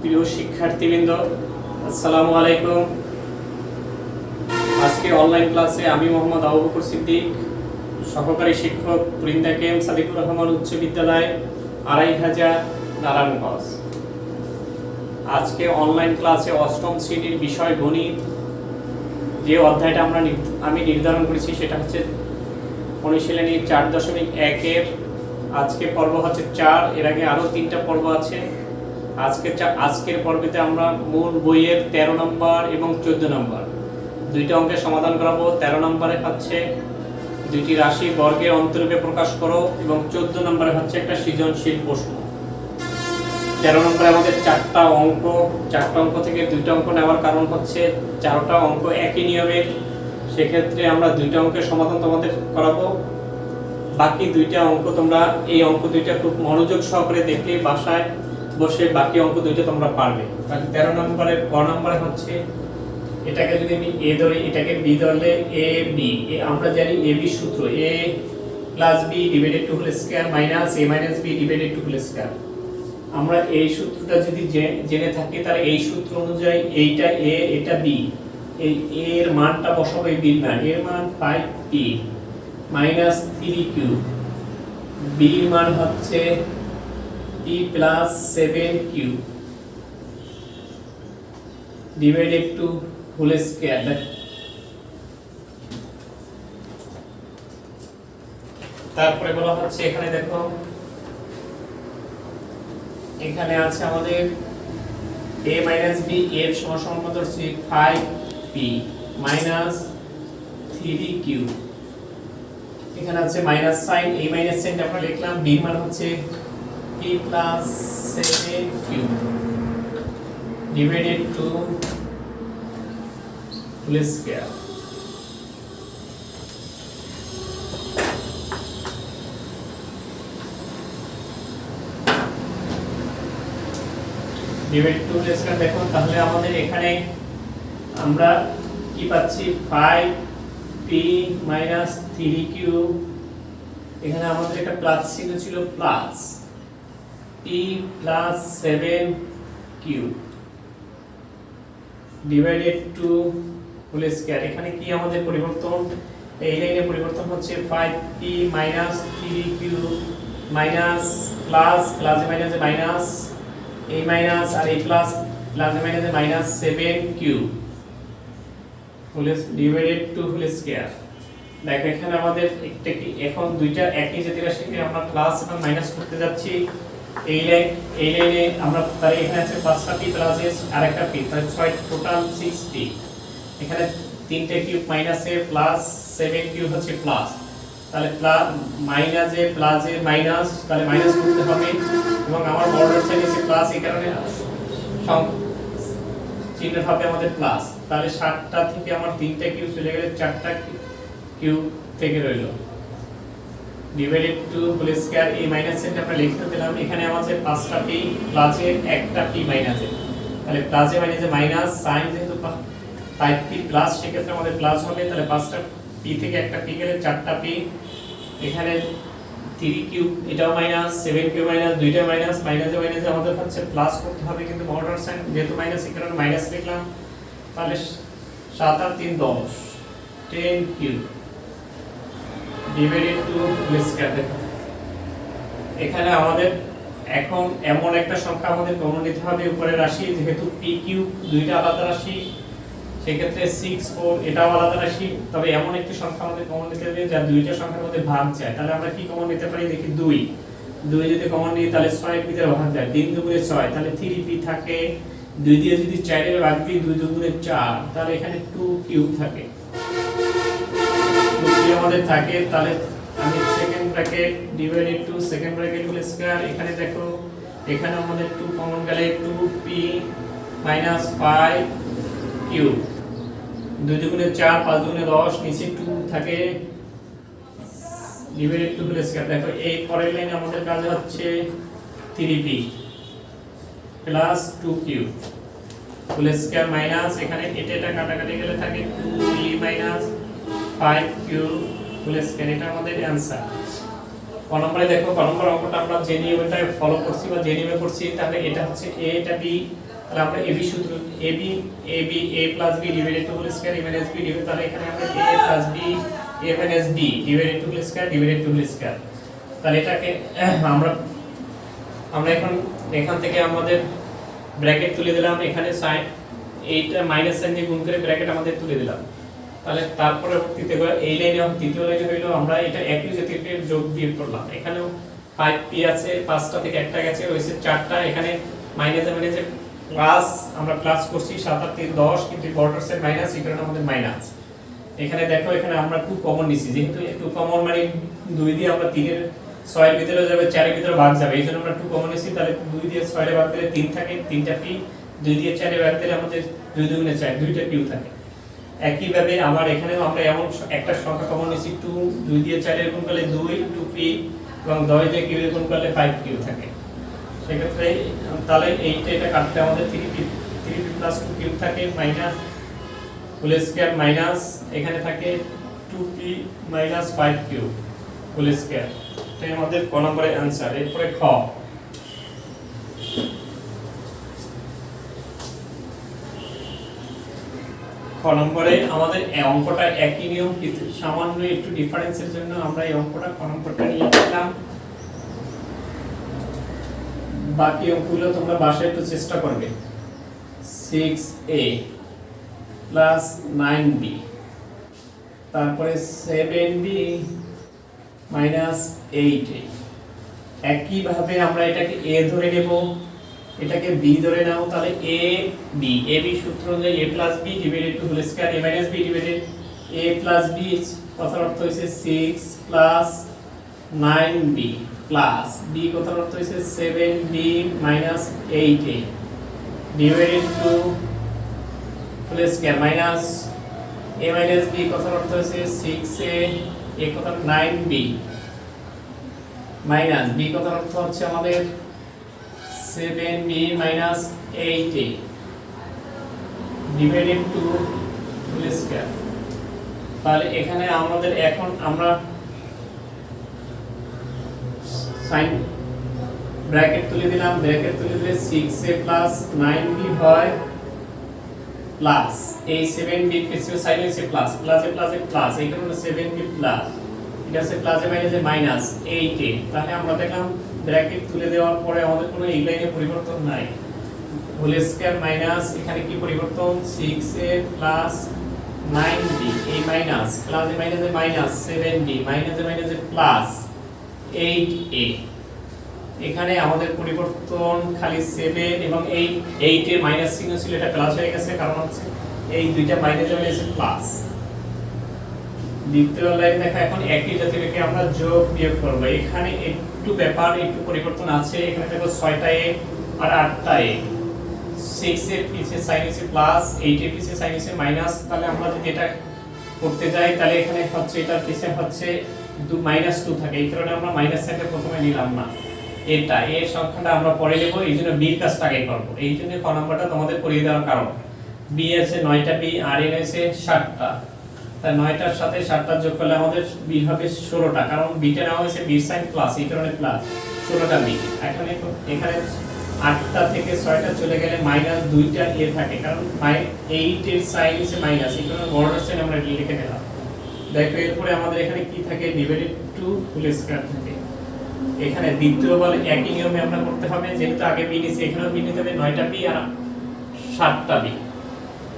প্রিয় শিক্ষার্থীবৃন্দ, আসসালামু আলাইকুম। আজকে অনলাইন ক্লাসে আমি মোহাম্মদ আবু বকর সিদ্দিক, সহকারী শিক্ষক বৃন্দা কেম সাদিকুর রহমান উচ্চ বিদ্যালয়, ২৫০০ নারায়ণগঞ্জ। আজকে অনলাইন ক্লাসে অষ্টম শ্রেণীর বিষয় গণিত, যে অধ্যায়টা আমি নির্ধারণ করেছি সেটা হচ্ছে অনুশীলনী ৪.১-এর আজকে পর্ব হচ্ছে ৪। এর আগে আরও ৩টা পর্ব আছে। আজকের পর্বেতে আমরা মূল বইয়ের ১৩ নম্বর এবং ১৪ নম্বর দুইটা অঙ্কের সমাধান করাবো। ১৩ নম্বরে হচ্ছে দুইটি রাশি বর্গের অন্তরূপে প্রকাশ করো এবং ১৪ নম্বরে হচ্ছে একটা সৃজনশীল প্রশ্ন। ১৩ নম্বরে আমাদের ৪টা অঙ্ক থেকে ২টা অঙ্ক নেওয়ার কারণ হচ্ছে ৪টা অঙ্ক একই নিয়মের, সেক্ষেত্রে আমরা 2টা অঙ্কের সমাধান তোমাদের করাবো। বাকি 2টা অঙ্ক তোমরা এই অঙ্ক 2টা খুব মনোযোগ সহকারে দেখলে বাসায় বসে বাকি অঙ্ক 2টা তোমরা পারবে। বাকি 13 নম্বরের ক নম্বরে হচ্ছে এটাকে যদি আমি এ ধরি, এটাকে বি ধরলে এ বি, আমরা জানি এ বি সূত্র A plus B divided two whole square minus A minus B divided two whole square. আমরা এই সূত্রটা যদি জেনে থাকি তাহলে এই সূত্র অনুযায়ী এইটা এ এটা বি, এই এর মানটা বসাবো এই বির মান, এর মান 5p মাইনাস 3q, বির মান হচ্ছে p plus 7q divided two whole square. তারপরে বলা হচ্ছে এখানে দেখো, এখানে আছে আমাদের a মাইনাস b এর সমান কত হচ্ছে 5p মাইনাস 3q। এখানে আছে মাইনাস সাইন, এই মাইনাস সাইনটা আমরা লিখলাম, b মান হচ্ছে p plus 7q divided two whole square. Divide to whole square দেখো, তাহলে আমাদের এখানে আমরা কি পাচ্ছি 5p মাইনাস 3q, এখানে আমাদের একটা প্লাস চিহ্ন ছিল, plus p plus 7q divided two whole square. এখানে কি আমাদের পরিবর্তন, এই লাইনে পরিবর্তন হচ্ছে 5p minus 3q minus plus প্লাসে মাইনাসে মাইনাস, এই মাইনাস আর এই প্লাস প্লাসে মাইনাসে minus 7q whole divided two whole square. দেখো এখানে আমাদের একটা কি, এখন দুইটা একই জাতীয় রাশিকে আমরা প্লাস এবং মাইনাস করতে যাচ্ছি। এই লাইনে আমরা তার এখানে আছে 5টা p প্লাস s আর একটা p, তাহলে 6 টোটাল 6p। এখানে 3টে কিউব মাইনাসে প্লাস 7 কিউব হচ্ছে প্লাস, তাহলে প্লাস মাইনাসে প্লাসে মাইনাস, তাহলে মাইনাস করতে হবে এবং আমার বর্ডার সাইড আছে প্লাস, এই কারণে চিহ্ন হবে আমাদের প্লাস। তাহলে 7টা থেকে আমার 3টা কিউব চলে গেলে 4টা কিউব থেকে রইল ডিভাইডেড টু হোল স্কয়ার। এই মাইনাস সাইনটা আমরা লিখে দিলাম, এখানে আমাদের 5টা p প্লাসের একটা p মাইনাসে, তাহলে প্লাসে মাইনাসে মাইনাস, সাইন যেহেতু 5p প্লাস সেক্ষেত্রে আমাদের প্লাস হবে, তাহলে 5টা p থেকে একটা p গেলে 4টা p, এখানে 3q এটাও মাইনাস, 7q মাইনাস, দুইটা মাইনাস, মাইনাসে মাইনাসে আমাদের হচ্ছে প্লাস করতে হবে, কিন্তু মডার্ন সাইন যেহেতু মাইনাস এই কারণে মাইনাস লিখলাম। তাহলে 7 আর 3 10, 10q divided two whole square. দেখো এখানে আমাদের এখন এমন একটা সংখ্যা আমাদের কমন নিতে হবে উপরের রাশি, যেহেতু pq দুইটা আলাদা রাশি সেক্ষেত্রে 6 4 এটাও আলাদা রাশি, তবে এমন একটি সংখ্যা আমাদের কমন নিতে হবে যা দুইটা সংখ্যার মধ্যে ভাগ যায়। তাহলে আমরা কি কমন নিতে পারি দেখি, 2 যদি কমন নিই তাহলে 6 এর ভিতরে ভাগ যায়, 3 দুগুণে 6, তাহলে 3p থাকে, 2 দিয়ে যদি 4 এর ভাগ দিই 2 দুগুণে 4, তাহলে এখানে 2q থাকে, 2q আমাদের থাকে। তাহলে আমি second bracket divided to second bracket whole square. এখানে দেখো এখানে আমাদের 2 কমন গেলে 2p মাইনাস 5q, 2 দুগুণে 4, 5 দুগুণে 10, নিচে 2 থাকে ডিভাইডেড টু হোল স্কয়ার। দেখো এই পরের লাইনে আমাদের কাজ হচ্ছে 3p plus 2q whole square minus, এখানে এটা কাটাকাটি গেলে থাকে 2p minus 5q whole square. এটা আমাদের অ্যানসার। ক নম্বরে দেখো, ক নম্বর অঙ্কটা আমরা যে নিয়মটা ফলো করছি বা যে নিয়মে করছি, তাহলে এটা হচ্ছে a, এটা b, তাহলে আমরা এবি সূত্র a b a b a plus b divided two whole square a minus b divided, তাহলে এখানে আমরা a plus b a minus b divided two whole square divided two whole square, তাহলে এটাকে আমরা এখন এখান থেকে আমাদের ব্র্যাকেট তুলে দিলাম, এখানে সাইন এইটা মাইনাস সাইন দিয়ে গুণ করে ব্র্যাকেট আমাদের তুলে দিলাম। তাহলে তারপরে এই লাইনে তৃতীয় লাইনে হইলো আমরা এটা একই জাতীয় যোগ বিয়োগ করলাম। এখানেও 5p আছে, 5টা থেকে একটা গেছে, হইছে 4টা। এখানে মাইনাসে মাইনাসে প্লাস, আমরা প্লাস করছি 7 আর 3 10, কিন্তু বর্ডার সাইড মাইনাস, এই কারণে আমাদের মাইনাস। এখানে দেখো এখানে আমরা 2 কমন নিছি, যেহেতু 2 কমন মানে 2 দিয়ে আমরা 3 এর 6 এর ভিতরে যাবে, 4 এর ভিতরে ভাগ যাবে, এইজন্য আমরা 2 কমন নিছি। তাহলে 2 দিয়ে 6 এর ভাগ দিলে 3 থাকে, 3টা p, 2 দিয়ে 4 এর ভাগ দিলে আমাদের 2 দুগুণে 4, 2টা q থাকে। একইভাবে আবার এখানেও আমরা এমন একটা সংখ্যা কমন নিছি 2, 2 দিয়ে 4 এর গুণ করলে 2, 2p, এবং 10 দিয়ে q এর গুণ করলে 5q থাকে। সেক্ষেত্রে তাহলে এটা কাটতে আমাদের 3p প্লাস 2q থাকে, মাইনাস হোল স্কয়ার, মাইনাস এখানে থাকে 2p minus 5q whole square. এটাই আমাদের ক নম্বরের आंसर। এরপরে খ নম্বরে আমাদের অঙ্কটা একই নিয়ম, কিন্তু সামান্য একটু ডিফারেন্সের জন্য আমরা এই অঙ্কটা খ নম্বরটা নিয়ে নিলাম। বাকি অঙ্কগুলো তোমরা বাসায় একটু চেষ্টা করবে। 6a প্লাস 9b, তারপরে 7b মাইনাস 8a। একইভাবে আমরা এটাকে a ধরে নেব, এটাকে b ধরে নাও, তাহলে a b সূত্র অনুযায়ী a plus b divided two whole square a minus b divided a plus b, কথার অর্থ হইছে 6 প্লাস 9b প্লাস b, কথার অর্থ হইছে 7b minus 8a divided two whole square minus a minus b, কথার অর্থ হইছে 6a, a কথার 9b মাইনাস b, কথার অর্থ হচ্ছে আমাদের 7b minus 8a divided two whole square. তাহলে এখানে আমাদের এখন আমরা সাইন ব্র্যাকেট তুলে দিলাম, ব্র্যাকেট তুলে দিলে 6a প্লাস 9b হয় প্লাস এই 7b কিছু সাইন হইছে প্লাস, প্লাসে প্লাসে প্লাস, এই কারণে 7b প্লাস, এটা আছে প্লাসে মাইনাসে মাইনাস 8a। তাহলে আমরা দেখলাম ব্র্যাকেট তুলে দেওয়ার পরে আমাদের কোনো এই লাইনে পরিবর্তন নাই, হোল স্কয়ার মাইনাস এখানে কি পরিবর্তন 6a প্লাস 9b, এই মাইনাস প্লাসে মাইনাসে মাইনাস 7b মাইনাসে মাইনাসে প্লাস 8a। এখানে আমাদের পরিবর্তন খালি 7 এবং 8 এর মাইনাস চিহ্ন ছিল, এটা প্লাস হয়ে গেছে, কারণ হচ্ছে এই দুইটা মাইনাস হয়ে গেছে প্লাস। দ্বিতীয় লাইনে দেখা এখন একই জাতীয় রেখে আমরা যোগ বিয়োগ করব। এখানে একটু ব্যাপার, একটু পরিবর্তন আছে। এখানে দেখো 6টা a আর 8টা a, 6 এর পিছে সাইন আছে প্লাস, 8 এর পিছে সাইন আছে মাইনাস। তাহলে আমরা যদি এটা করতে যাই তাহলে এখানে হচ্ছে এটার পিছে হচ্ছে -2 থাকে, এই কারণে আমরা মাইনাস সাইনটা প্রথমে নিলাম না, এটা এর সংখ্যাটা আমরা পরে নেব, এইজন্য b এর কাজটা আগে করব। এইজন্য ক নাম্বারটা তোমাদের করিয়ে দেওয়ার কারণ b আছে 9টা b আর n আছে 7টা, তাই 9টার সাথে 7টা যোগ করলে আমাদের b হবে 16টা, কারণ b টা নেওয়া হয়েছে b সাইন প্লাস, এই কারণে প্লাস 16টা b। এখানে 8টা থেকে 6টা চলে গেলে -2টা a থাকে, কারণ 8 এর সাইন আছে মাইনাস, এই কারণে বর্ডার সাইন আমরা লিখে নিলাম। দেখো এরপরে আমাদের এখানে কি থাকে, ডিভাইডেড টু হোল স্কয়ার থাকে। এখানে দ্বিতীয় বলে একই নিয়মে আমরা করতে হবে, যেহেতু আগে b নিছি এখানেও b নিতে হবে, 9টা b আর 7টা b।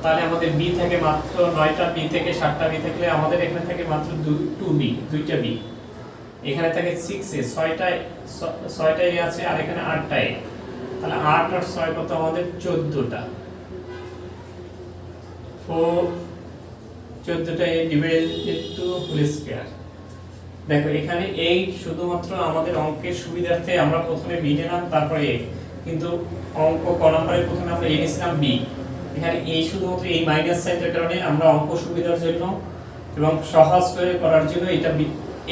তাহলে আমাদের b থেকে মাত্র 9টা b থেকে 7টা b থাকলে আমাদের এখানে থাকে মাত্র 2b, 2টা b। এখানে থাকে 6 এ 6টা a আছে আর এখানে 8টা a, তাহলে 8 আর 6 কত আমাদের 14টা, 14টা a divided two whole square. দেখো এখানে এই শুধুমাত্র আমাদের অঙ্কের সুবিধার্থে আমরা প্রথমে b নিলাম, তারপরে a, কিন্তু অঙ্ক ক নম্বরে প্রথমে আমরা a নিছিলাম b। এখানে এই শুধুমাত্র এই মাইনাস সাইনটার কারণে আমরা অঙ্ক সুবিধার জন্য এবং সহজ করে করার জন্য এটা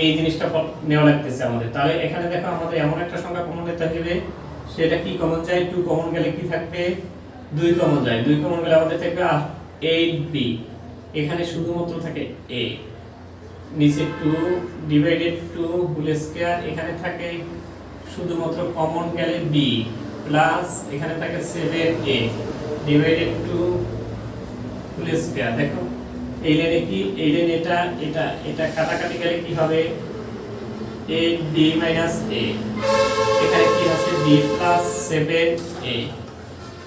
এই জিনিসটা নেওয়া লাগতেছে আমাদের। তাহলে এখানে দেখো আমাদের এমন একটা সংখ্যা কমন নিতে হবে, সেটা কি কমন যায়, 2 কমন গেলে কি থাকবে, 2 কমন যায়, 2 কমন গেলে আমাদের থাকবে 8b। এখানে শুধুমাত্র থাকে a, নিচে 2 ডিভাইডেড টু হোল স্কয়ার, এখানে থাকে শুধুমাত্র কমন গেলে b প্লাস এখানে থাকে 7a divided two whole square. দেখো এই লাইনে কি, এই লাইনে এটা এটা এটা কাটাকাটি গেলে কি হবে, ab মাইনাস a, এখানে কি আছে b plus 7a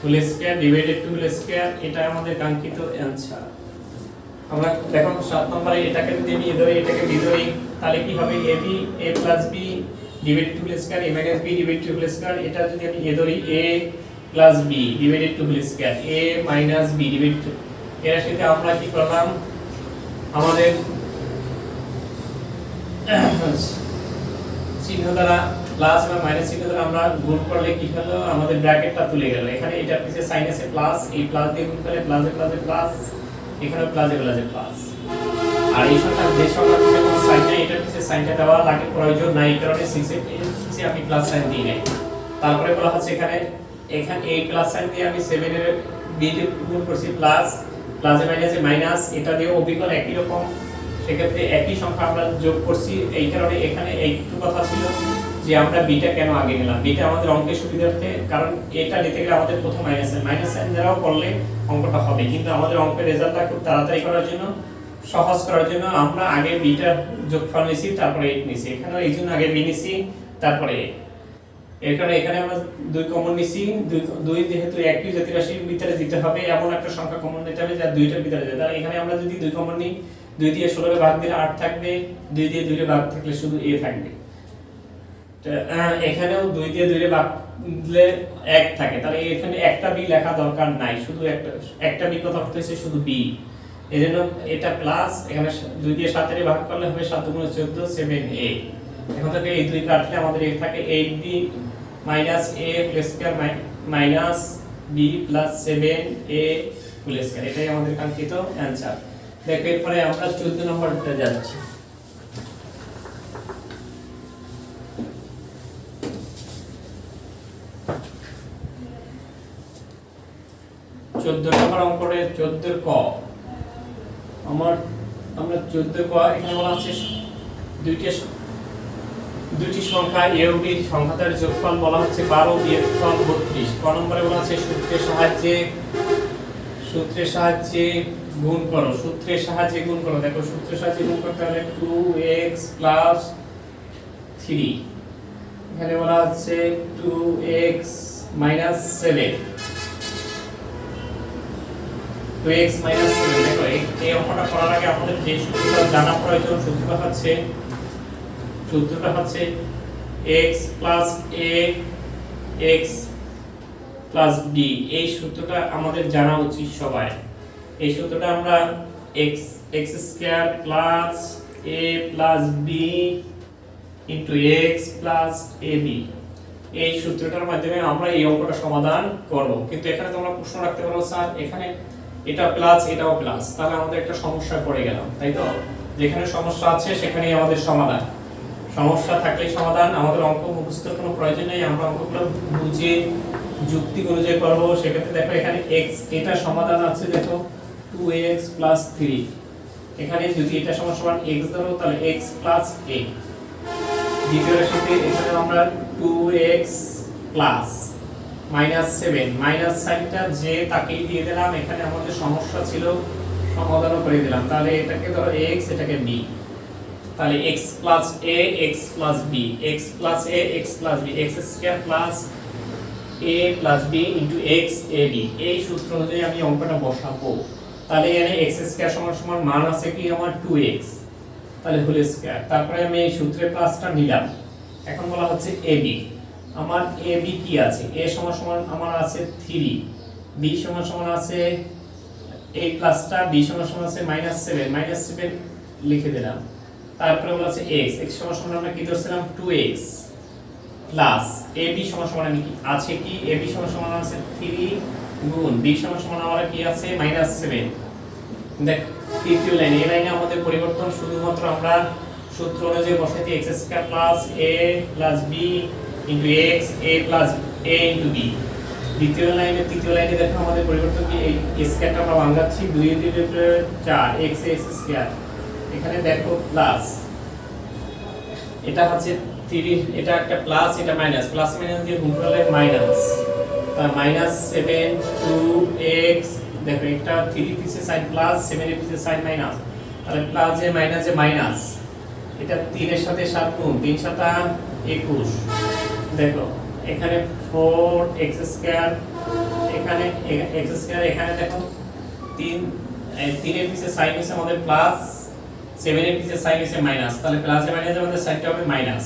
whole square divided two whole square. এটা আমাদের কাঙ্ক্ষিত অ্যানসার। আমরা দেখো 7 নম্বরে এটাকে যদি আমি এ ধরি, এটাকে b ধরি, তাহলে কি হবে ab a plus b divided two whole square a minus b divided two whole square. এটা যদি আমি এ ধরি a plus b divided two whole square a minus b divided to, এর সাথে আমরা কি করলাম, আমাদের চিহ্ন দ্বারা প্লাস বা মাইনাস চিহ্ন দ্বারা আমরা গুণ করলে কি হলো, আমাদের ব্র্যাকেটটা তুলে গেল। এখানে এটা পিছে সাইন আছে প্লাস, এই প্লাস দিয়ে গুণ করলে প্লাসে প্লাসে প্লাস, এখানে প্লাসে প্লাসে প্লাস। আর এই সংখ্যা যে সংখ্যা যখন সাইনটা এটা পিছে সাইনটা দেওয়া লাগে প্রয়োজন নাই, এই কারণে 6 এর পিছে আমি প্লাস সাইন দিই নাই। তারপরে বলা হচ্ছে এখানে এই প্লাস সাইন দিয়ে আমি 7 এর b দিয়ে গুণ করছি প্লাস, প্লাসে মাইনাসে মাইনাস, এটা দিয়ে অবিকল একই রকম, সেক্ষেত্রে একই সংখ্যা আমরা যোগ করছি। এই কারণে এখানে একটু কথা ছিল যে আমরা বিটা কেন আগে নিলাম। বিটা আমাদের অঙ্কের সুবিধার্থে, কারণ এটা নিতে গেলে আমাদের প্রথম মাইনাস সাইন দ্বারাও করলে অঙ্কটা হবে, কিন্তু আমাদের অঙ্কের রেজাল্টটা খুব তাড়াতাড়ি করার জন্য, সহজ করার জন্য আমরা আগে বিটা যোগফল নিছি, তারপরে 8 নিছি। এখানেও এই জন্য আগে বি নিছি তারপরে 8। এর কারণে এখানে আমরা 2 কমন নিছি, 2 যেহেতু একই জাতীয় রাশির ভিতরে দিতে হবে এমন একটা সংখ্যা কমন নিতে হবে যা দুইটার ভিতরে যায়। তাহলে এখানে আমরা যদি 2 কমন নিই, 2 দিয়ে 16 এর ভাগ দিলে 8 থাকবে, 2 দিয়ে 2 এর ভাগ থাকলে শুধু a থাকবে। এখানেও 2 দিয়ে 2 এর ভাগ দিলে 1 থাকে, তাহলে এখানে একটা b লেখা দরকার নাই, শুধু একটা b কথা হচ্ছে শুধু b। এজন্য এটা প্লাস, এখানে 2 দিয়ে 7 এর ভাগ করলে হবে 7 গুণ 14 7a। এখন থেকে এই 2 কাটলে আমাদের এ থাকে 8b minus a whole square minus b plus 7a whole square. এটাই আমাদের কাঙ্ক্ষিত অ্যানসার। দেখো এরপরে আমরা 14 নম্বরটা যাচ্ছি। 14 নম্বর অঙ্করে 14 ক, আমরা 14 ক এখানে বলা আছে দুইটি সংখ্যা a ও b সংখ্যাটার যোগফল বলা হচ্ছে 12 বিয়োগফল 32। ক নম্বরে বলা আছে সূত্রের সাহায্যে গুণ করো, সূত্রের সাহায্যে গুণ করো। দেখো সূত্রের সাহায্যে গুণ করতে হলে 2x 3, এখানে বলা আছে 2x 7, 2x 7। দেখো এই অঙ্কটা করার আগে আমাদের যে সূত্রটা জানা প্রয়োজন, সূত্রটা হচ্ছে x a x b। এই সূত্রটা আমাদের জানা উচিত সবাই। এই সূত্রটা আমরা x square plus a plus b into x plus ab, এই সূত্রটার মাধ্যমে আমরা এই অঙ্কটা সমাধান করব। কিন্তু এখানে তোমরা প্রশ্ন রাখতে পারো, স্যার এখানে এটা প্লাস এটাও প্লাস, তাহলে আমাদের একটা সমস্যায় পড়ে গেলাম, তাই তো? যেখানে সমস্যা আছে সেখানেই আমাদের সমাধান। সমস্যা থাকলেই সমাধান। আমাদের অঙ্ক মুখস্থের কোনো প্রয়োজন নেই, আমরা অঙ্কগুলো বুঝে যুক্তি অনুযায়ী করবো। সেক্ষেত্রে দেখো এখানে x, এটা সমাধান আছে দেখো 2x 3। এখানে যদি এটা সমান x ধরো তাহলে x প্লাস a। দ্বিতীয় রাশিতে এখানে আমরা 2x প্লাস -7, মাইনাস সাইনটা যে তাকেই দিয়ে দিলাম। এখানে আমাদের সমস্যা ছিল, সমাধানও করে দিলাম। তাহলে এটাকে ধরো x, এটাকে b, তাহলে x plus a x plus b, x plus a x plus b, x square plus a plus b into x a b। এই সূত্র অনুযায়ী আমি অঙ্কটা বসাবো। তাহলে এখানে x স্কয়ার সমান মান আছে কি আমার 2x, তাহলে হোল স্কয়ার। তারপরে আমি এই সূত্রের প্লাসটা নিলাম। এখন বলা হচ্ছে ab। আমার ab কি আছে? a সমান আমার আছে 3, b সমান আছে এই প্লাসটা, b সমান আছে -7 লিখে দিলাম। তারপরে বলা আছে x সমান আমরা কি ধরছিলাম 2x প্লাস ab সমান আমি কি আছে কি ab সমান আছে 3 গুণ b সমান আমরা কি আছে -7। দেখ তৃতীয় লাইন, এই লাইনে আমাদের পরিবর্তন শুধুমাত্র আমরা সূত্র অনুযায়ী বসাইতে x square plus a plus b into x a plus a into b। তৃতীয় লাইনে দেখো আমাদের পরিবর্তন কি, এই স্কয়ারটা আমরা ভাঙাচ্ছি 2 এর 4 x স্কয়ার। এখানে দেখো প্লাস, এটা হচ্ছে 3, এটা একটা প্লাস, এটা মাইনাস, প্লাস মাইনাস দিয়ে গুণ করলে মাইনাস তা মাইনাস 7 2x, দেখো এটা 3 পিসে সাইন প্লাস 7 এর পিসে সাইন মাইনাস, তাহলে প্লাস এ মাইনাস, এটা 3 এর সাথে 7 গুণ 3 7 21, দেখো এখানে 4x স্কয়ার, এখানে x স্কয়ার, এখানে দেখো 3 এর পিছে সাইন হইছে আমাদের প্লাস, 7 এর পিছে সাইন হইছে মাইনাস, তাহলে প্লাস এ মাইনাসে আমাদের সাইনটা হবে মাইনাস,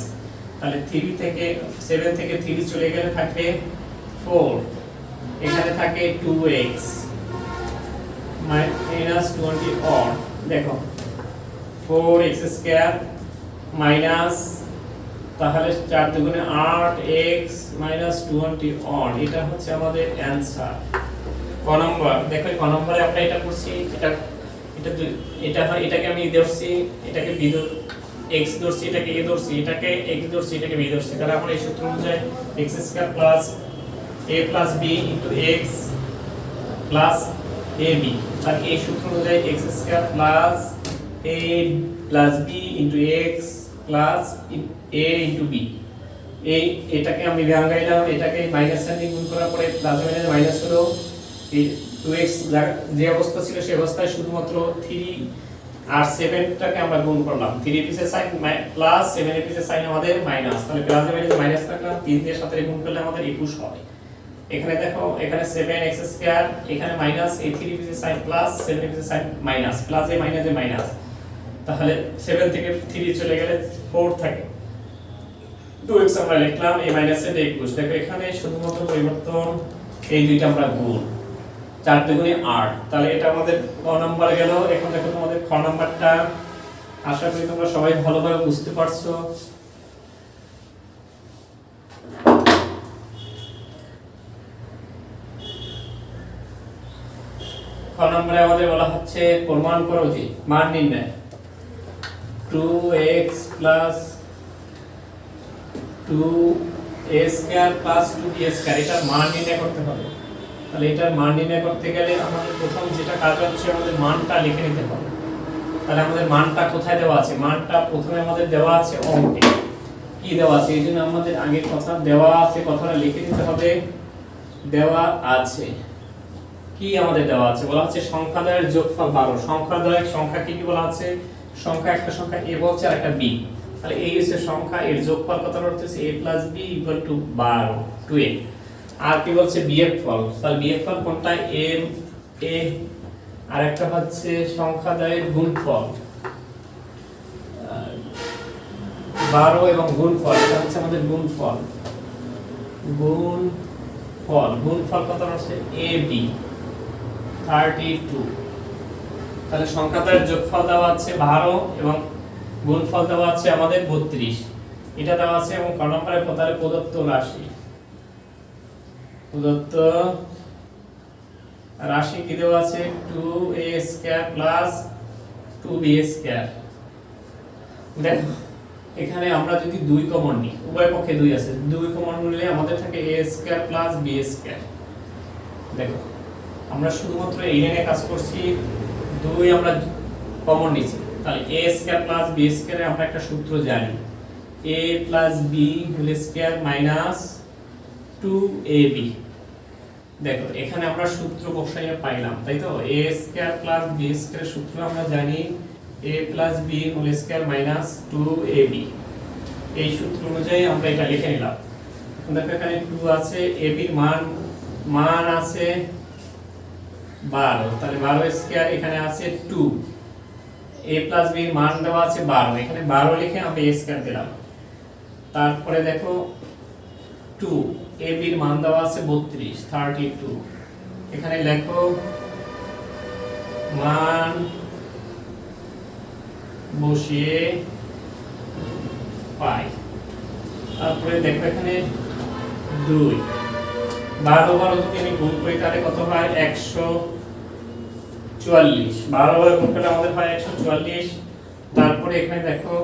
তাহলে 3 থেকে 7 থেকে 3 চলে গেলে থাকে 4, এখানে থাকে 2x মাইনাস 20 অর, দেখো 4x স্কয়ার মাইনাস, তাহলে 4 দুগুণে 8x মাইনাস 20 অর, এটা হচ্ছে আমাদের অ্যানসার। ক নম্বর, দেখো ক নম্বরে আমরা এটা করছি, এটাকে আমি ধরছি, এটাকে b x ধরছি, এটাকে a ধরছি, এটাকে x ধরছি, এটাকে b ধরছি, তাহলে আমরা এই সূত্র অনুযায়ী x square plus a plus b into x plus ab, তাহলে এই সূত্র অনুযায়ী x square plus a plus b into x plus a into b, এটাকে আমি ভাঙাইলাম, এটাকে মাইনাস সাইন দিয়ে গুণ করার পরে প্লাস মাইনাস মাইনাস হলো, এই 2x যে অবস্থা ছিল সেই অবস্থায় শুধুমাত্র 3 আর 7টাকে আমরা গুণ করলাম, 3 পিসে সাইন প্লাস 7 এর পিসে সাইন আমাদের মাইনাস, তাহলে প্লাস মাইনাস মাইনাস থাকলাম, 3 দিয়ে 7 এর গুণ করলে আমাদের 21 হবে। এখানে দেখো এখানে 7x স্কয়ার, এখানে মাইনাস, এই 3 পিসে সাইন প্লাস 7 এর পিসে সাইন মাইনাস, প্লাস এ মাইনাস, তাহলে 7 থেকে 3 চলে গেলে 4 থাকে, 2x আমরা লিখলাম, এই মাইনাস এ 21, দেখো এখানে শুধুমাত্র পরিবর্তন এই দুইটা আমরা গুণ, 4 দুগুণে 8, তাহলে এটা আমাদের ক নাম্বার গেল। এখন দেখো তোমাদের খ নাম্বারটা, আশা করি তোমরা সবাই ভালোভাবে বুঝতে পারছো। খ নম্বরে আমাদের বলা হচ্ছে প্রমাণ করো যে মান নির্ণয় 2x plus 2a square plus 2b square, এটার মান নির্ণয় করতে হবে। তাহলে এটার মান নির্ণয় করতে গেলে আমাদের প্রথম যেটা কাজ হচ্ছে আমাদের মানটা লিখে নিতে হবে। তাহলে আমাদের মানটা কোথায় দেওয়া আছে, মানটা প্রথমে আমাদের দেওয়া আছে অঙ্কে, কি দেওয়া আছে, এই জন্য আমাদের আগে কথা দেওয়া আছে, কথাটা লিখে নিতে হবে। দেওয়া আছে কি, আমাদের দেওয়া আছে বলা হচ্ছে সংখ্যাদ্বয়ের যোগফল 12, সংখ্যাদ্বয়ের সংখ্যা কি কি বলা আছে, সংখ্যা একটা সংখ্যা a বলছে আর একটা b, তাহলে এই হচ্ছে সংখ্যা, এর যোগফল কত হচ্ছে a + b = 12 2a, আর কি বলছে বিয়োগফল, তাহলে বিয়োগফল কোনটা, a আর একটা হচ্ছে সংখ্যাদ্বয়ের গুণফল 12 এবং গুণফল, এটা হচ্ছে আমাদের গুণফল কত হচ্ছে ab 32, তাহলে সংখ্যাদ্বয়ের যোগফল দেওয়া আছে 12 এবং গুণফল দেওয়া আছে আমাদের 32, এটা দেওয়া আছে। এবং ক নম্বরে প্রদত্ত রাশি কি দেওয়া আছে 2a square plus 2b square. দেখো এখানে আমরা যদি 2 কমন নিই, উভয় পক্ষে 2 আছে, 2 কমন নিলে আমাদের থাকে a square plus b square. দেখো আমরা শুধুমাত্র এই লাইনে কাজ করছি, 2 আমরা কমন নিছি, তাহলে a স্কয়ার প্লাস b স্কয়ারে আমরা একটা সূত্র জানি, a plus b whole square minus 2ab। দেখো এখানে আমরা সূত্র বসাইয়া পাইলাম, তাই তো, a স্কয়ার প্লাস b স্কয়ারের সূত্র আমরা জানি a plus b whole square minus 2ab, এই সূত্র অনুযায়ী আমরা এটা লিখে নিলাম। এখন দেখো এখানে 2 আছে, ab এর মান আছে 12, তাহলে 12 স্কয়ার, এখানে আছে 2, a প্লাস b এর মান দেওয়া আছে 12, এখানে 12 লিখে আমরা a স্কয়ার দিলাম। তারপরে দেখো 2 ab এর মান দেওয়া আছে 32, এখানে লেখো মান বসিয়ে পাই। তারপরে দেখো এখানে 2 12 যদি আমি গুণ করি তাহলে কত হয় 144, 12 গুণ করলে আমাদের হয় 144। তারপরে এখানে দেখো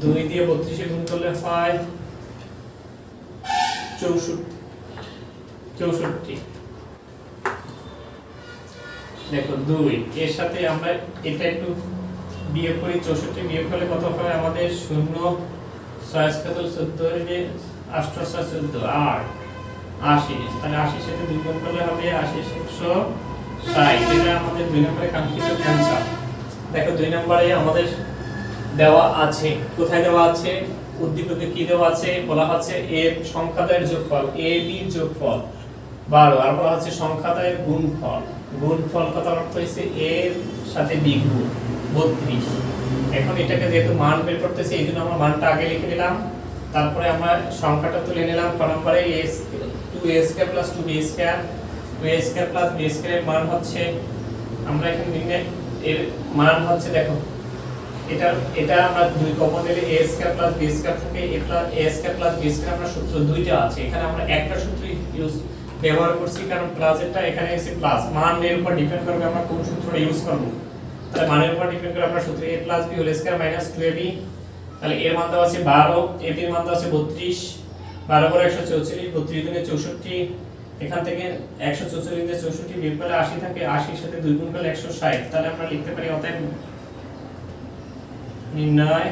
2 দিয়ে 32 গুণ করলে হয় 64। দেখো 2 এর সাথে আমরা এটা একটু বিয়োগ করি, 64 বিয়োগ করলে কত হয় আমাদের 0 6 14 14 8 6 14 8, 80, তাহলে 80 সাথে 2 গুণ করলে হবে 80 160। এটা আমাদের 2 নম্বরে কাঙ্ক্ষিত অ্যানসার। দেখো 2 নম্বরে আমাদের দেওয়া আছে, কোথায় দেওয়া আছে, উদ্দীপকে কি দেওয়া আছে, বলা হচ্ছে এ সংখ্যাদ্বয়ের যোগফল, এ বি এর যোগফল 12, আর বলা হচ্ছে সংখ্যাদ্বয়ের গুণফল। গুণফল কথার অর্থ হচ্ছে এ এর সাথে বি গুণ 32। এখন এটাকে যেহেতু মান বের করতেছি, এই জন্য আমরা মানটা আগে লিখে নিলাম, তারপরে আমরা সংখ্যাটা তুলে নিলাম। ক নম্বরে 2a² + 2b², 2a² + b² এর মান হচ্ছে, আমরা এখানে নির্ণয় এর মান হচ্ছে, দেখো এটা আমরা দুই কমন নিলে a² + b² থেকে a² + b² আমরা সূত্র দুইটা আছে, এখানে আমরা একটা সূত্র ইউজ ব্যবহার করছি, কারণ প্লাসেরটা এখানে এসে প্লাস মানের উপর ডিপেন্ড করবে আমরা কোন সূত্রটা ইউজ করব। তাহলে মানের উপর ডিপেন্ড করে আমরা সূত্র a + b² - 2ab, তাহলে এর মান দেওয়া আছে 12, ab এর মান দেওয়া আছে 32, 12 × 144, 32 × 64, এখান থেকে 144 দিয়ে 64 বিয়োগ করলে 80 থাকে, 80 সাথে 2 গুণ করলে 160। তাহলে আমরা লিখতে পারি অতএব নির্ণয়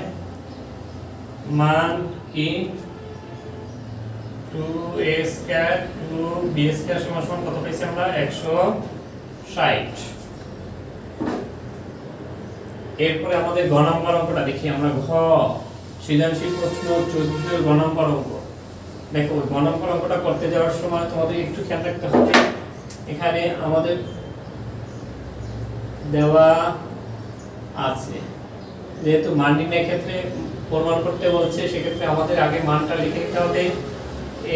মান কি 2a² 2b² সমান কত পাইছি আমরা 160। এরপরে আমাদের ঘ নম্বর অঙ্কটা দেখি আমরা। ঘ সৃজনশীল প্রশ্ন 14 ঘ নম্বর অঙ্ক। দেখো ঘ নম্বর অঙ্কটা করতে যাওয়ার সময় তোমাদের একটু খেয়াল রাখতে হবে, এখানে আমাদের দেওয়া আছে, যেহেতু মান নির্ণয়ের ক্ষেত্রে প্রমাণ করতে বলছে, সেক্ষেত্রে আমাদের আগে মানটা লিখে নিতে হবে।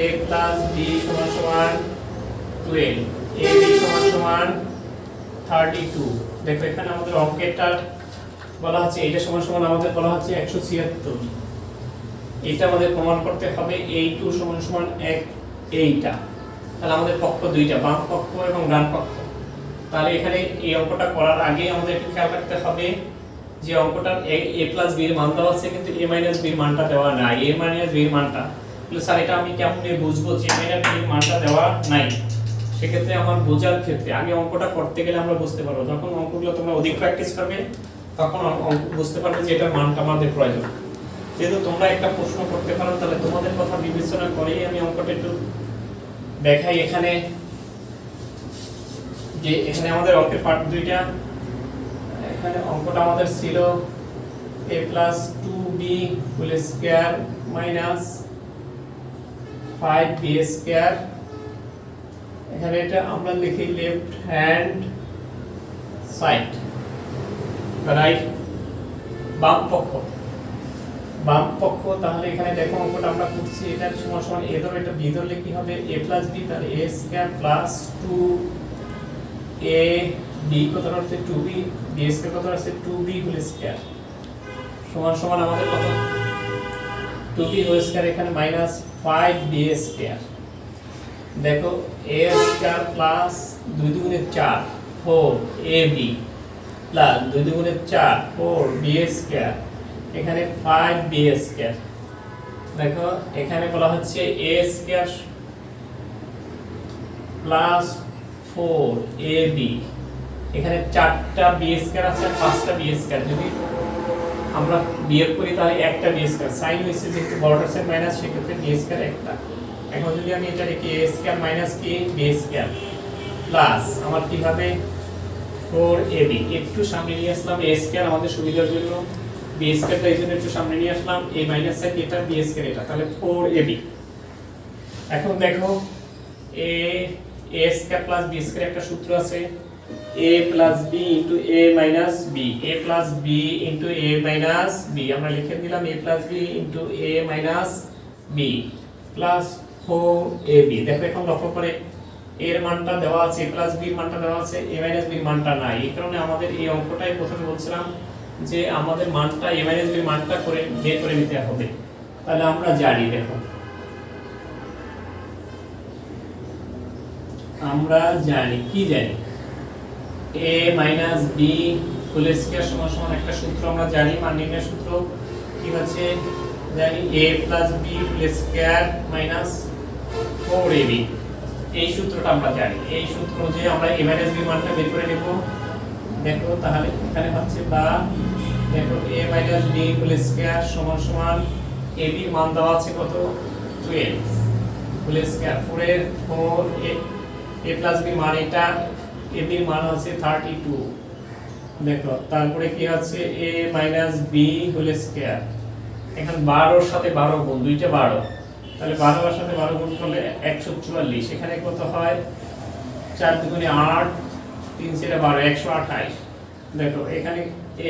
a + b = 12, ab = 32। দেখো এখানে আমাদের অঙ্কেরটা বলা হচ্ছে এটা সমান আমাদের বলা হচ্ছে 176। এটা আমাদের প্রমাণ করতে হবে a2 = 1, এইটা। তাহলে আমাদের পক্ষ দুইটা, বাম পক্ষ এবং ডান পক্ষ। তাহলে এখানে এই অঙ্কটা করার আগে আমাদের একটু খেয়াল রাখতে হবে যে অঙ্কটার a + b এর মান দেওয়া আছে, কিন্তু a - b এর মানটা দেওয়া নাই। a - b এর মানটা, তাহলে স্যার এটা আমি কেমনে বুঝবো যে a - b এর মানটা দেওয়া নাই? সেক্ষেত্রে আমার বোঝার ক্ষেত্রে আগে অঙ্কটা করতে গেলে আমরা বুঝতে পারবো, যখন অঙ্কগুলো তোমরা অধিক প্র্যাকটিস করবে তখন অঙ্ক বুঝতে পারবে যে এটার মানটা আমাদের প্রয়োজন। যেহেতু তোমরা একটা প্রশ্ন করতে পারো, তাহলে তোমাদের কথা বিবেচনা করেই আমি অঙ্কটা একটু দেখাই। এখানে যে এখানে আমাদের অঙ্কের পার্ট দুইটা, এখানে অঙ্কটা আমাদের ছিল a + 2b² - 5b²। এখানে এটা আমরা লিখি লেফট হ্যান্ড সাইড, রাইট বাম পক্ষ, বাম পক্ষ। তাহলে এখানে দেখো অঙ্কটা আমরা করছি, এটা সমান a ধরে এটা b ধরলে কি হবে a + b, তাহলে a² + 2ab কত হচ্ছে 2b, b² কত হচ্ছে 2b² সমান আমাদের কত 2b² এখানে -5b²। দেখো a² প্লাস 2 দুগুণে 4 4ab প্লাস 2 দুগুণে 4 4b², এখানে 5b²। দেখো এখানে বলা হচ্ছে a² প্লাস 4ab, এখানে 4টা b² আছে আর 5টা b², যদি আমরা বিয়োগ করি তাহলে একটা b² সাইন হইছে, যেহেতু বড়টার সাইন মাইনাস, সেক্ষেত্রে b² একটা। এখন যদি আমি এটা লিখি a² মাইনাস কি b² প্লাস আমার কি হবে 4ab, একটু সামনে নিয়ে আসলাম a² আমাদের সুবিধার জন্য, b² এই জন্য একটু সামনে নিয়ে আসলাম, a মাইনাস সাইন এটা b² এটা, তাহলে 4ab। এখন দেখো a² প্লাস b² একটা সূত্র আছে, a plus b into a minus b, a plus b into a minus b, আমরা লিখে দিলাম a plus b into a minus b plus 4ab। দেখো এখন লক্ষ্য করে এর মানটা দেওয়া আছে, a plus b এর মানটা দেওয়া আছে, a minus b এর মানটা নাই। এই কারণে আমাদের এই অঙ্কটাই প্রথমে বলছিলাম যে আমাদের মানটা a minus b এর মানটা করে বের করে নিতে হবে। তাহলে আমরা জানি, দেখো আমরা জানি কি জানি a minus b whole square সমান একটা সূত্র আমরা জানি, মান নির্ণয়ের সূত্র কি হচ্ছে জানি a plus b whole square minus 4ab, এই সূত্রটা আমরা জানি। এই সূত্র অনুযায়ী আমরা a minus b মানটা বের করে নেব। দেখো তাহলে এখানে হচ্ছে বা দেখো a minus b whole square সমান ab এর মান দেওয়া আছে কত 12, হোল স্কয়ার 4 এর 4 a প্লাস b মান এটা a b এর মান আছে 32 দেখো তারপরে কি আছে a minus b whole square এখন 12 এর সাথে 12 গুণ দুইটা 12 তাহলে 12 এর সাথে 12 গুণ করলে 144 এখানে কত হয় 4 দুগুণে 8 3 4 12 128 দেখো এখানে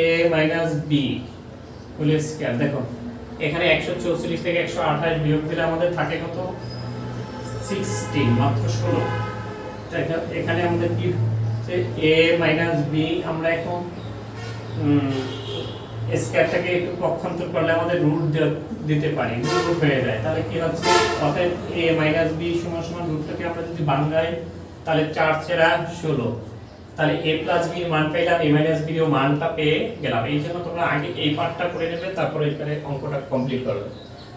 a minus b whole square দেখো এখানে 144 থেকে 128 বিয়োগ দিলে আমাদের থাকে কত 16 মাত্র 16 এখানে আমাদের কি হচ্ছে a মাইনাস b আমরা এখন স্কয়ারটাকে একটু পক্ষান্তর করলে আমাদের রুট দিতে পারি রুট হয়ে যায় তাহলে কি হচ্ছে অতএব a মাইনাস b সমান সমান রুটটাকে আমরা যদি ভাঙাই তাহলে 4 ছেড়া 16 তাহলে a প্লাস b এর মান পেলাম a মাইনাস b এর মানটা পেয়ে গেলাম এই জন্য তোমরা আগে এই পার্টটা করে নেবে তারপরে এখানে অঙ্কটা কমপ্লিট করবে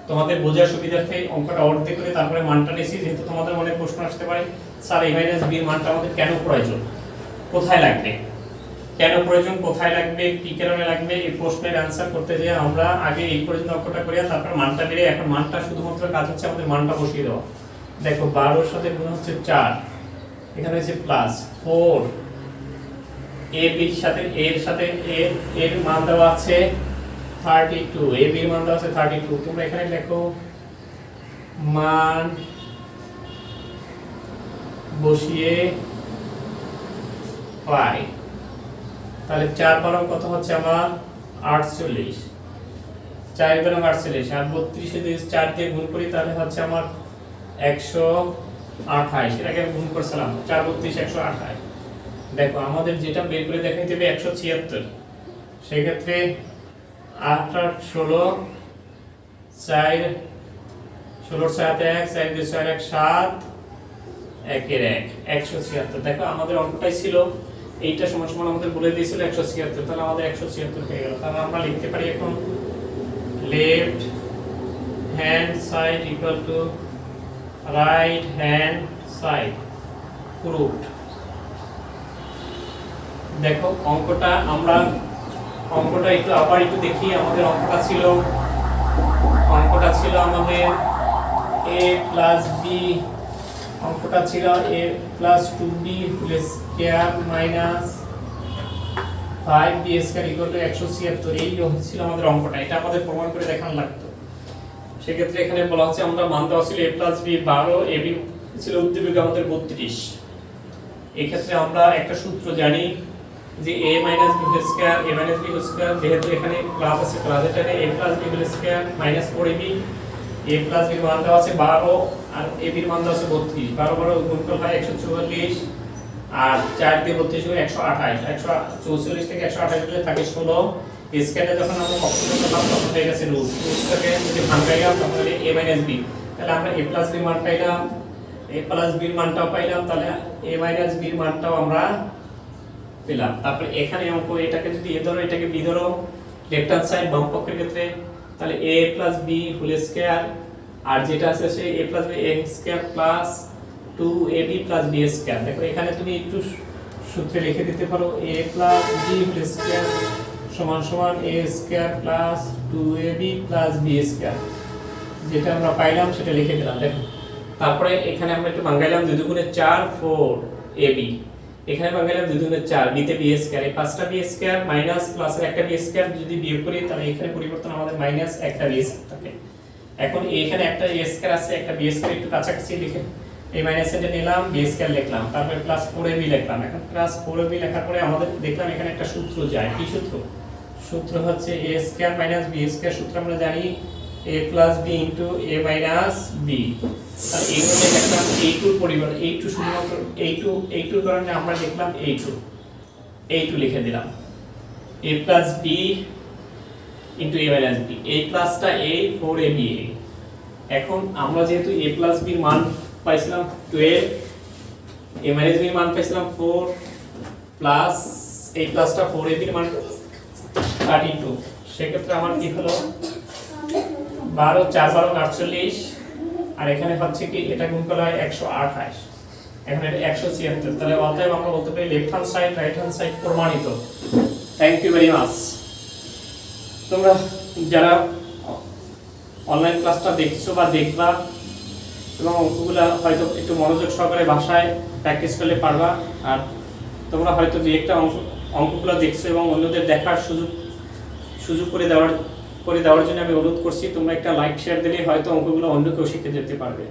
তোমাদের বোঝার সুবিধার্থে অঙ্কটা অর্ধেক করে তারপরে মানটা নিছি যেহেতু তোমাদের মনে প্রশ্ন আসতে পারে স্যার a মাইনাস b এর মানটা আমাদের কেন প্রয়োজন কোথায় লাগবে কেন প্রয়োজন কোথায় লাগবে কি কারণে লাগবে এই প্রশ্নের অ্যানসার করতে যে আমরা আগে এই পর্যন্ত অঙ্কটা করি তারপর মানটা বেরে এখন মানটা শুধুমাত্র কাজ হচ্ছে আমাদের মানটা বসিয়ে দেওয়া দেখো 12 এর সাথে গুণ হচ্ছে 4 এখানে হচ্ছে প্লাস 4 a b এর সাথে এর মান দেওয়া আছে 32 a b এর মান দেওয়া আছে 32 তোমরা এখানে লেখো মান বসিয়ে পাই তাহলে 4 বারং কত হচ্ছে আমার 48 4 বারং 48 আর 32 এ যদি 4 দিয়ে গুণ করি তাহলে হচ্ছে আমার 128 এর আগে গুণ করছিলাম 4 32 128 দেখো আমাদের যেটা বের করে দেখাইতে হবে 176 সেই ক্ষেত্রে 8 8 16 4 16 7 1 4 2 4 1 7 1 এর 1 176 দেখো আমাদের অঙ্কটাই ছিল এইটা সমান সমান আমাদের বলে দিয়েছিল 176 তাহলে আমাদের 176 হয়ে গেল তাহলে আমরা লিখতে পারি এখন left hand side equal to right hand side proved দেখো অঙ্কটা একটু আবার একটু দেখি আমাদের অঙ্কটা ছিল আমাদের a প্লাস b অঙ্কটা ছিল a plus 2b whole square minus 5b square equal to 176 এই ছিল আমাদের অঙ্কটা এটা আমাদের প্রমাণ করে দেখানো লাগতো সেক্ষেত্রে এখানে বলা হচ্ছে আমরা মান দেওয়া ছিল a প্লাস b 12 ab ছিল উদ্দীপক আমাদের 32 এই ক্ষেত্রে আমরা একটা সূত্র জানি যে a minus b whole square a minus b whole square যেহেতু এখানে প্লাস আছে প্লাস এটা a plus b whole square minus 4ab a plus b এর মান দেওয়া আছে 12 আর a b এর মান দেওয়া আছে 32 12 12 গুণফল হয় 144 আর 4 দিয়ে 32 করে 128 144 থেকে 128 হলে থাকে 16 স্কয়ারটা যখন আমরা পক্ষান্তর করলাম তখন হয়ে গেছে রুট রুটটাকে যদি ভাঙাইলাম তখন হলো a মাইনাস b তাহলে আমরা a প্লাস b এর মান পাইলাম a প্লাস b এর মানটাও পাইলাম তাহলে a মাইনাস b এর মানটাও আমরা পেলাম তারপরে এখানে অঙ্ক এটাকে যদি a ধরো এটাকে b ধরো লেফট হ্যান্ড সাইড বাম পক্ষের ক্ষেত্রে তাহলে a plus b whole square আর যেটা আছে সেই a plus b a square plus 2ab plus b square দেখো এখানে তুমি একটু সূত্রে লিখে দিতে পারো a plus b whole square সমান সমান a square plus 2ab plus b square যেটা আমরা পাইলাম সেটা লিখে দিলাম দেখো তারপরে এখানে আমরা একটু ভাঙাইলাম 2 দুগুণে 4 4ab এখানে ভাঙাইলাম 2 দুগুণে 4 b তে b স্কয়ার এই পাঁচটা b স্কয়ার মাইনাস প্লাস এর একটা b স্কয়ার যদি বিয়োগ করি তাহলে এখানে পরিবর্তন আমাদের মাইনাস একটা b স্কয়ার থাকে এখন এখানে একটা a স্কয়ার আছে একটা b স্কয়ার একটু কাছাকাছি লিখে এই মাইনাস এটা নিলাম b স্কয়ার লিখলাম তারপরে প্লাস 4ab লিখলাম এখন প্লাস 4ab লেখার পরে আমাদের দেখলাম এখানে একটা সূত্র যায় কি সূত্র হচ্ছে a square minus b square সূত্র আমরা জানি a plus b into a minus b আর এইভাবে লিখলাম a2 এর পরিবর্তে a2 শুধুমাত্র a2 এর কারণে আমরা লিখলাম a2 লিখে দিলাম a plus b into a minus b a প্লাসটা a 4ab এখন আমরা যেহেতু a প্লাস b এর মান পাইছিলাম 12 a মাইনাস b এর মান পাইছিলাম 4 প্লাস a প্লাসটা 4ab এর মান 32 সেক্ষেত্রে আমার কি হলো 12 4 12 48 আর এখানে হচ্ছে কি এটা গুণ করলে হয় 128 এখন এটা 176 তাহলে অতএব আমরা বলতে পারি left hand side right hand side প্রমাণিত থ্যাংক ইউ ভেরি মাচ তোমরা যারা অনলাইন ক্লাসটা দেখছো বা দেখবা এবং অঙ্কগুলো হয়তো একটু মনোযোগ সহকারে বাসায় প্র্যাকটিস করলে পারবা। আর তোমরা হয়তো দু একটা অঙ্কগুলো দেখছো এবং অন্যদের দেখার সুযোগ করে দেওয়ার জন্য আমি অনুরোধ করছি। তোমরা একটা লাইক শেয়ার দিলে হয়তো অঙ্কগুলো অন্য কেউ শিখে যেতে পারবে।